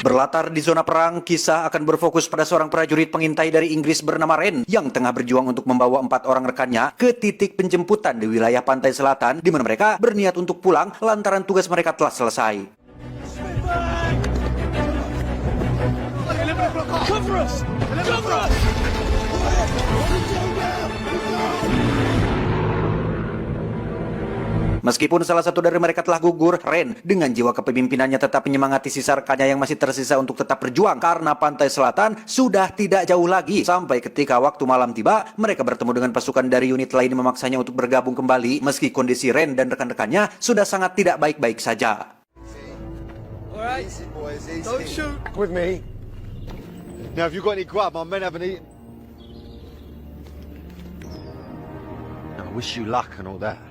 Berlatar di zona perang, kisah akan berfokus pada seorang prajurit pengintai dari Inggris bernama Ren yang tengah berjuang untuk membawa 4 orang rekannya ke titik penjemputan di wilayah pantai selatan di mana mereka berniat untuk pulang lantaran tugas mereka telah selesai. Meskipun salah satu dari mereka telah gugur, Ren dengan jiwa kepemimpinannya tetap menyemangati sisa rekannya yang masih tersisa untuk tetap berjuang karena pantai selatan sudah tidak jauh lagi. Sampai ketika waktu malam tiba, mereka bertemu dengan pasukan dari unit lain yang memaksanya untuk bergabung kembali meski kondisi Ren dan rekan-rekannya sudah sangat tidak baik-baik saja. Alright, don't shoot with me. Now, have you got any grub? My men haven't eaten. I wish you luck and all that.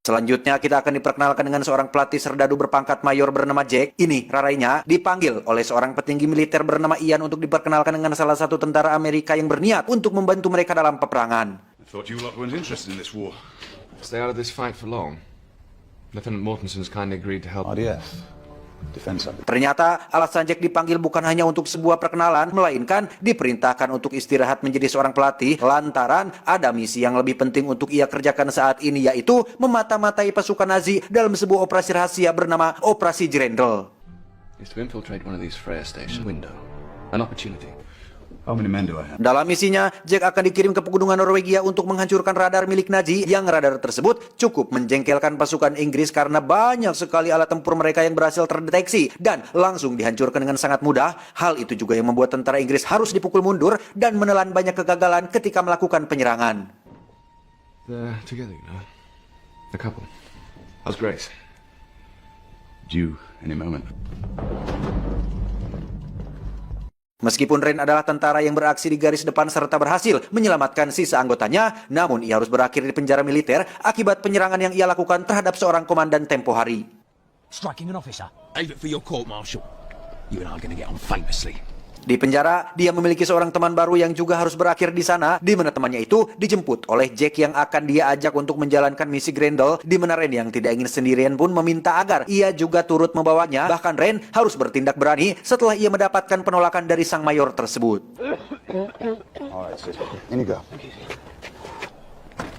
Selanjutnya kita akan diperkenalkan dengan seorang pelatih serdadu berpangkat mayor bernama Jack. Ini rarainya dipanggil oleh seorang petinggi militer bernama Ian untuk diperkenalkan dengan salah satu tentara Amerika yang berniat untuk membantu mereka dalam peperangan. I thought you lot weren't interested in this war. Stay out of this fight for long. Lieutenant Mortenson's kindly agreed to help. RDF. Defense. Ternyata alasan Jack dipanggil bukan hanya untuk sebuah perkenalan, melainkan diperintahkan untuk istirahat menjadi seorang pelatih lantaran ada misi yang lebih penting untuk ia kerjakan saat ini, yaitu memata-matai pasukan Nazi dalam sebuah operasi rahasia bernama Operasi Grendel. Is to infiltrate one of these Freya station window. An opportunity. How many men do I have? Dalam misinya, Jack akan dikirim ke pegunungan Norwegia untuk menghancurkan radar milik Nazi yang radar tersebut cukup menjengkelkan pasukan Inggris karena banyak sekali alat tempur mereka yang berhasil terdeteksi dan langsung dihancurkan dengan sangat mudah. Hal itu juga yang membuat tentara Inggris harus dipukul mundur dan menelan banyak kegagalan ketika melakukan penyerangan. They're together, you know. A couple. How's Grace? Due any moment. Meskipun Ren adalah tentara yang beraksi di garis depan serta berhasil menyelamatkan sisa anggotanya, namun ia harus berakhir di penjara militer akibat penyerangan yang ia lakukan terhadap seorang komandan tempo hari. Striking an officer. Aim it for your court martial. You and I are going to get on famously. Di penjara, dia memiliki seorang teman baru yang juga harus berakhir di sana, di mana temannya itu dijemput oleh Jack yang akan dia ajak untuk menjalankan misi Grendel, di mana Ren yang tidak ingin sendirian pun meminta agar ia juga turut membawanya. Bahkan Ren harus bertindak berani setelah ia mendapatkan penolakan dari sang mayor tersebut. All right, sis. In you go.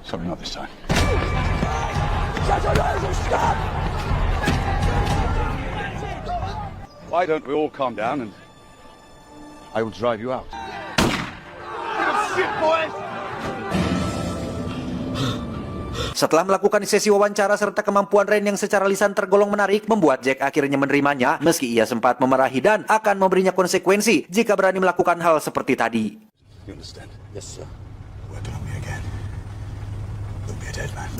Sorry, not this time. Why don't we all calm down and I will drive you out. Setelah melakukan sesi wawancara serta kemampuan Ren yang secara lisan tergolong menarik, membuat Jack akhirnya menerimanya meski ia sempat memarahi dan akan memberinya konsekuensi jika berani melakukan hal seperti tadi. You understand? Yes, sir. Working on me again. You'll be a dead man.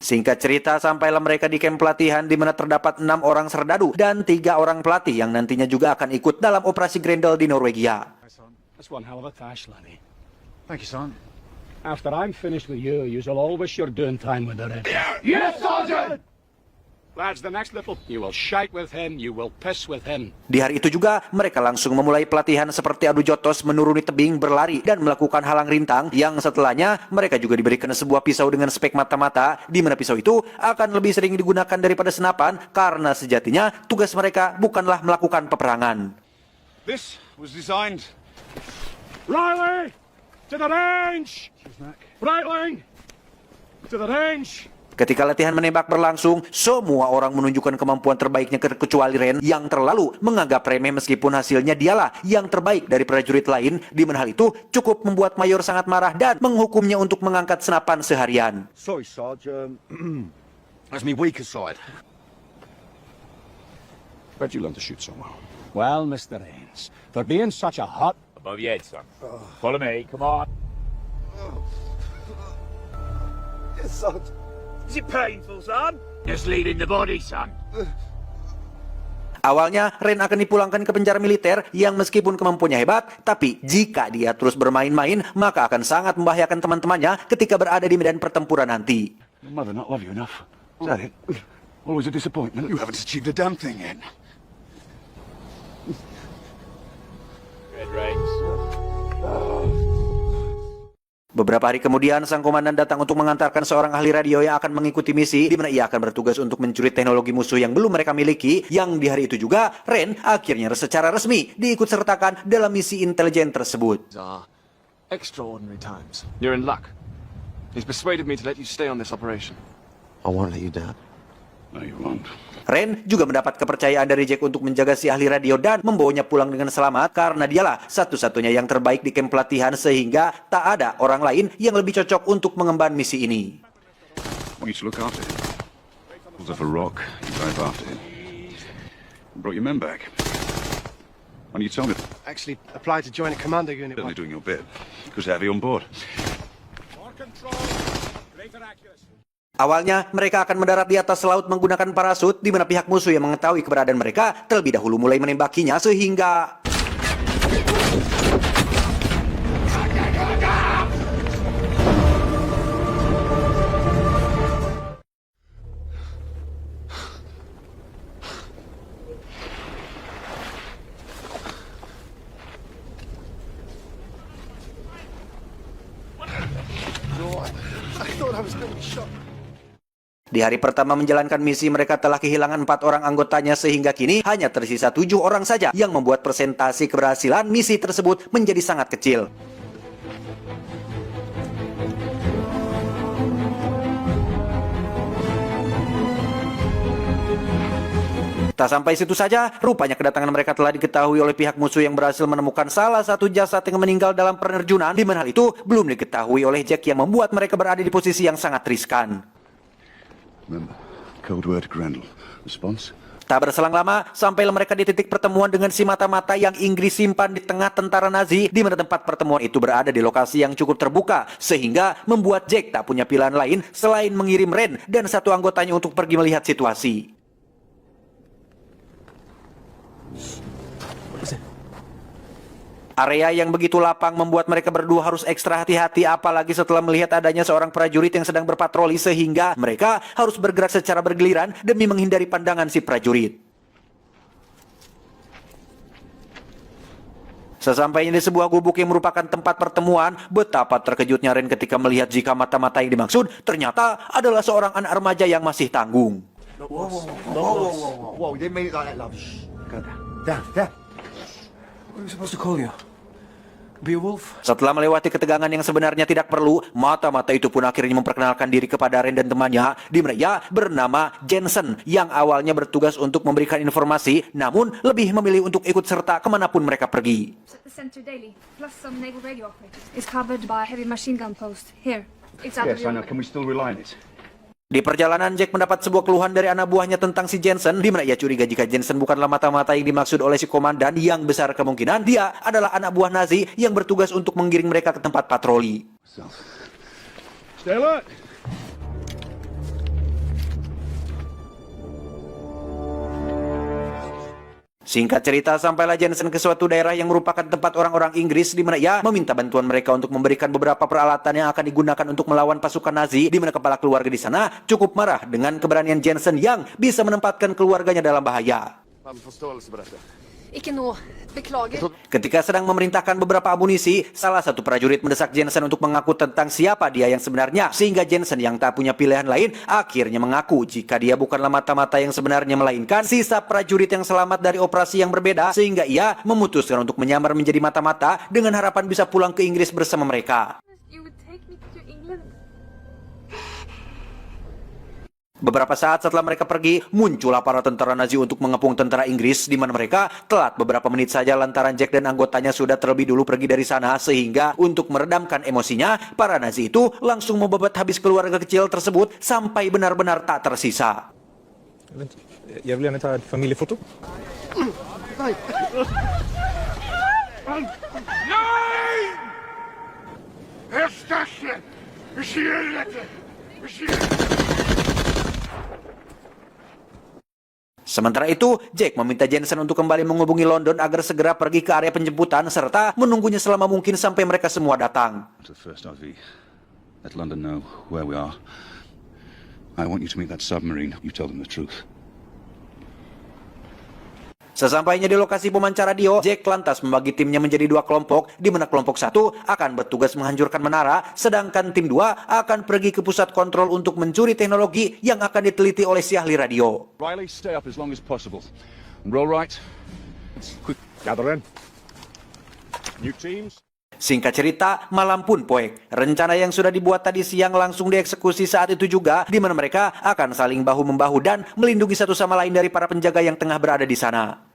Singkat cerita, sampailah mereka di kamp pelatihan di mana terdapat 6 orang serdadu dan 3 orang pelatih yang nantinya juga akan ikut dalam operasi Grendel di Norwegia. That's one hell of a task, laddie. Thank you, son. After I'm finished with you, you'll all wish you're doing time with the rest. Yes, Sergeant! Lads, the next little, you will shite with him, you will piss with him. Di hari itu juga, mereka langsung memulai pelatihan seperti adu jotos, menuruni tebing, berlari, dan melakukan halang rintang, yang setelahnya mereka juga diberikan sebuah pisau dengan spek mata-mata, di mana pisau itu akan lebih sering digunakan daripada senapan, karena sejatinya tugas mereka bukanlah melakukan peperangan. This was designed. Riley! To the range! Riley! To the range! Ketika latihan menembak berlangsung, semua orang menunjukkan kemampuan terbaiknya kecuali Ren yang terlalu menganggap remeh meskipun hasilnya dialah yang terbaik dari prajurit lain, di mana hal itu cukup membuat mayor sangat marah dan menghukumnya untuk mengangkat senapan seharian. Sorry, Sarge. That's me weaker side. Where'd you learn to shoot so well? Well, Mr. Rains, for being such a hot... Above your head, son. Follow me, come on. Yes, Sarge. Is it painful, son? Just leading the body, son. Awalnya, Ren akan dipulangkan ke penjara militer yang meskipun kemampuannya hebat, tapi jika dia terus bermain-main, maka akan sangat membahayakan teman-temannya ketika berada di medan pertempuran nanti. Your mother not love you enough. Is that it? Always a disappointment. You haven't achieved a damn thing yet. Red Rains. Beberapa hari kemudian, sang komandan datang untuk mengantarkan seorang ahli radio yang akan mengikuti misi, di mana ia akan bertugas untuk mencuri teknologi musuh yang belum mereka miliki, yang di hari itu juga, Ren akhirnya secara resmi diikutsertakan dalam misi intelijen tersebut. Are extraordinary times. You're in luck. He's persuaded me to let you stay on this operation. I won't let you down. No, you won't. Ren juga mendapat kepercayaan dari Jack untuk menjaga si ahli radio dan membawanya pulang dengan selamat karena dialah satu-satunya yang terbaik di kamp pelatihan sehingga tak ada orang lain yang lebih cocok untuk mengemban misi ini. I want you to look after him. Pulls off a rock, you dive after him. Brought your men back. Why don't you tell me? Actually, applied to join a commando unit. Certainly doing your bit. Because heavy on board. Awalnya, mereka akan mendarat di atas laut menggunakan parasut, di mana pihak musuh yang mengetahui keberadaan mereka terlebih dahulu mulai menembakinya sehingga... I thought I was going to be shot. Di hari pertama menjalankan misi, mereka telah kehilangan 4 orang anggotanya sehingga kini hanya tersisa 7 orang saja yang membuat persentase keberhasilan misi tersebut menjadi sangat kecil. Tak sampai situ saja, rupanya kedatangan mereka telah diketahui oleh pihak musuh yang berhasil menemukan salah satu jasad yang meninggal dalam penerjunan, di mana hal itu belum diketahui oleh Jack yang membuat mereka berada di posisi yang sangat riskan. Remember, cold word Grendel. Response? Tak berselang lama, sampailah mereka di titik pertemuan dengan si mata-mata yang Inggris simpan di tengah tentara Nazi, di mana tempat pertemuan itu berada di lokasi yang cukup terbuka, sehingga membuat Jack tak punya pilihan lain selain mengirim Ren dan satu anggotanya untuk pergi melihat situasi. Area yang begitu lapang membuat mereka berdua harus ekstra hati-hati apalagi setelah melihat adanya seorang prajurit yang sedang berpatroli sehingga mereka harus bergerak secara bergiliran demi menghindari pandangan si prajurit. Sesampainya di sebuah gubuk yang merupakan tempat pertemuan, betapa terkejutnya Ren ketika melihat jika mata-mata yang dimaksud ternyata adalah seorang anak remaja yang masih tanggung. Whoa, you didn't mean it like that, love. Go down. Down. What are we supposed to call you? Be a wolf? Setelah melewati ketegangan yang sebenarnya tidak perlu, mata-mata itu pun akhirnya memperkenalkan diri kepada Ren dan temannya, di mana ia bernama Jensen, yang awalnya bertugas untuk memberikan informasi, namun lebih memilih untuk ikut serta kemanapun mereka pergi. The center daily, plus some naval radio operators, is covered by a heavy machine gun post. Here, it's out of Yes, I know. your... Can we still rely on it? Di perjalanan, Jack mendapat sebuah keluhan dari anak buahnya tentang si Jensen, di mana ia curiga jika Jensen bukanlah mata-mata yang dimaksud oleh si komandan, yang besar kemungkinan dia adalah anak buah Nazi yang bertugas untuk menggiring mereka ke tempat patroli. Stay alert! Singkat cerita, sampailah Jensen ke suatu daerah yang merupakan tempat orang-orang Inggris, di mana ia meminta bantuan mereka untuk memberikan beberapa peralatan yang akan digunakan untuk melawan pasukan Nazi, di mana kepala keluarga di sana cukup marah dengan keberanian Jensen yang bisa menempatkan keluarganya dalam bahaya. Ikke nå. Beklager. Ketika sedang memerintahkan beberapa amunisi, salah satu prajurit mendesak Jensen untuk mengaku tentang siapa dia yang sebenarnya, sehingga Jensen yang tak punya pilihan lain akhirnya mengaku jika dia bukanlah mata-mata yang sebenarnya, melainkan sisa prajurit yang selamat dari operasi yang berbeda, sehingga ia memutuskan untuk menyamar menjadi mata-mata dengan harapan bisa pulang ke Inggris bersama mereka. You would take me to England. Beberapa saat setelah mereka pergi, muncullah para tentara Nazi untuk mengepung tentara Inggris, di mana mereka telat beberapa menit saja lantaran Jack dan anggotanya sudah terlebih dulu pergi dari sana, sehingga untuk meredamkan emosinya, para Nazi itu langsung membabat habis keluarga kecil tersebut sampai benar-benar tak tersisa. Jag vill gärna ta ett familjefoto. Sementara itu, Jack meminta Jensen untuk kembali menghubungi London agar segera pergi ke area penjemputan serta menunggunya selama mungkin sampai mereka semua datang. To the first RV. Let London know where we are. I want you to meet that submarine. You tell them the truth. Sesampainya di lokasi pemancar radio, Jack lantas membagi timnya menjadi 2 kelompok, di mana kelompok 1 akan bertugas menghancurkan menara, sedangkan tim 2 akan pergi ke pusat kontrol untuk mencuri teknologi yang akan diteliti oleh si ahli radio. Riley, stay up as long as possible. And roll right. Quick. Gather in. New teams. Singkat cerita, malam pun poek. Rencana yang sudah dibuat tadi siang langsung dieksekusi saat itu juga, di mana mereka akan saling bahu-membahu dan melindungi satu sama lain dari para penjaga yang tengah berada di sana.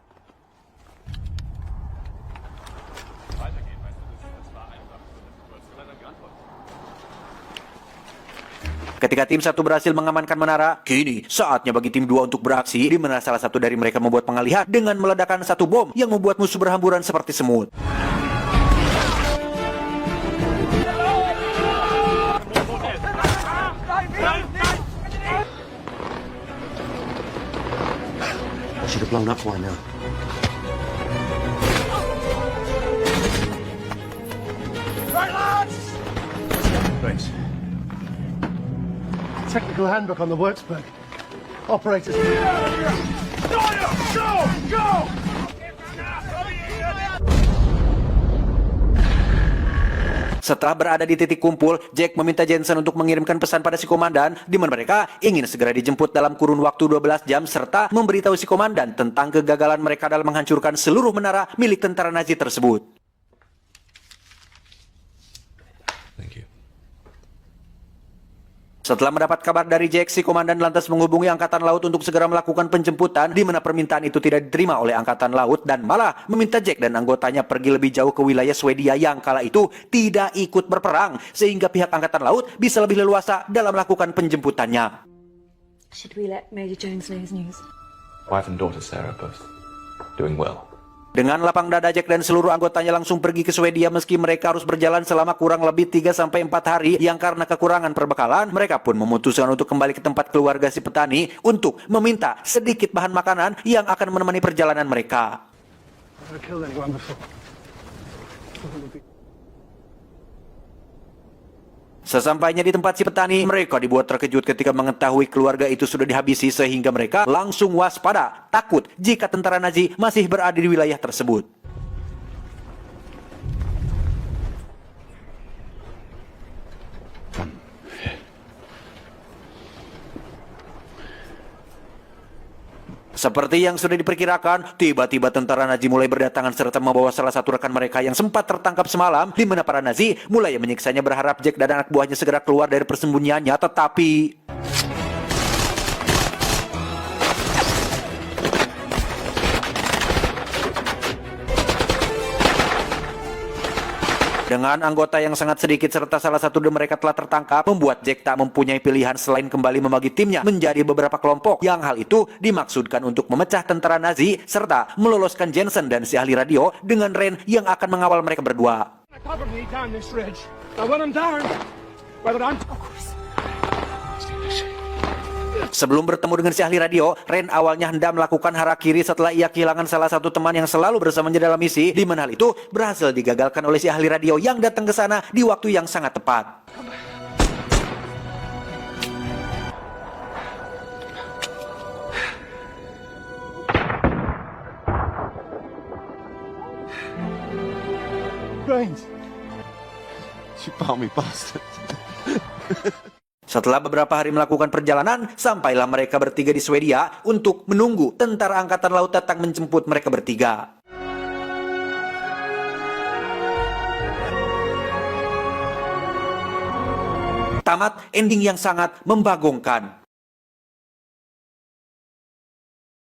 Ketika tim 1 berhasil mengamankan menara, kini saatnya bagi tim 2 untuk beraksi, di mana salah satu dari mereka membuat pengalihan dengan meledakkan satu bom yang membuat musuh berhamburan seperti semut. I should have blown up by now. Thanks. Technical handbook on the workspace. Operators. Setelah berada di titik kumpul, Jack meminta Jensen untuk mengirimkan pesan pada si komandan, di mana mereka ingin segera dijemput dalam kurun waktu 12 jam, serta memberitahu si komandan tentang kegagalan mereka dalam menghancurkan seluruh menara milik tentara Nazi tersebut. Thank you. Setelah mendapat kabar dari Jack, si komandan lantas menghubungi Angkatan Laut untuk segera melakukan penjemputan, di mana permintaan itu tidak diterima oleh Angkatan Laut dan malah meminta Jack dan anggotanya pergi lebih jauh ke wilayah Swedia yang kala itu tidak ikut berperang, sehingga pihak Angkatan Laut bisa lebih leluasa dalam melakukan penjemputannya. Should we let Major Jones know his news? Wife and daughter Sarah both doing well. Dengan lapang dada, Jack dan seluruh anggotanya langsung pergi ke Swedia meski mereka harus berjalan selama kurang lebih 3-4 hari yang karena kekurangan perbekalan, mereka pun memutuskan untuk kembali ke tempat keluarga si petani untuk meminta sedikit bahan makanan yang akan menemani perjalanan mereka. Sesampainya di tempat si petani, mereka dibuat terkejut ketika mengetahui keluarga itu sudah dihabisi sehingga mereka langsung waspada, takut jika tentara Nazi masih berada di wilayah tersebut. Seperti yang sudah diperkirakan, tiba-tiba tentara Nazi mulai berdatangan serta membawa salah satu rekan mereka yang sempat tertangkap semalam, di mana para Nazi mulai menyiksanya berharap Jack dan anak buahnya segera keluar dari persembunyiannya, tetapi dengan anggota yang sangat sedikit serta salah satu dari mereka telah tertangkap, membuat Jack tak mempunyai pilihan selain kembali membagi timnya menjadi beberapa kelompok, yang hal itu dimaksudkan untuk memecah tentara Nazi serta meloloskan Jensen dan si ahli radio dengan Ren yang akan mengawal mereka berdua. Sebelum bertemu dengan si ahli radio, Ren awalnya hendak melakukan harakiri setelah ia kehilangan salah satu teman yang selalu bersamanya dalam misi, di mana hal itu berhasil digagalkan oleh si ahli radio yang datang ke sana di waktu yang sangat tepat. Brains. You balmy bastard. Setelah beberapa hari melakukan perjalanan, sampailah mereka bertiga di Swedia untuk menunggu tentara Angkatan Laut datang menjemput mereka bertiga. Tamat ending yang sangat membagongkan.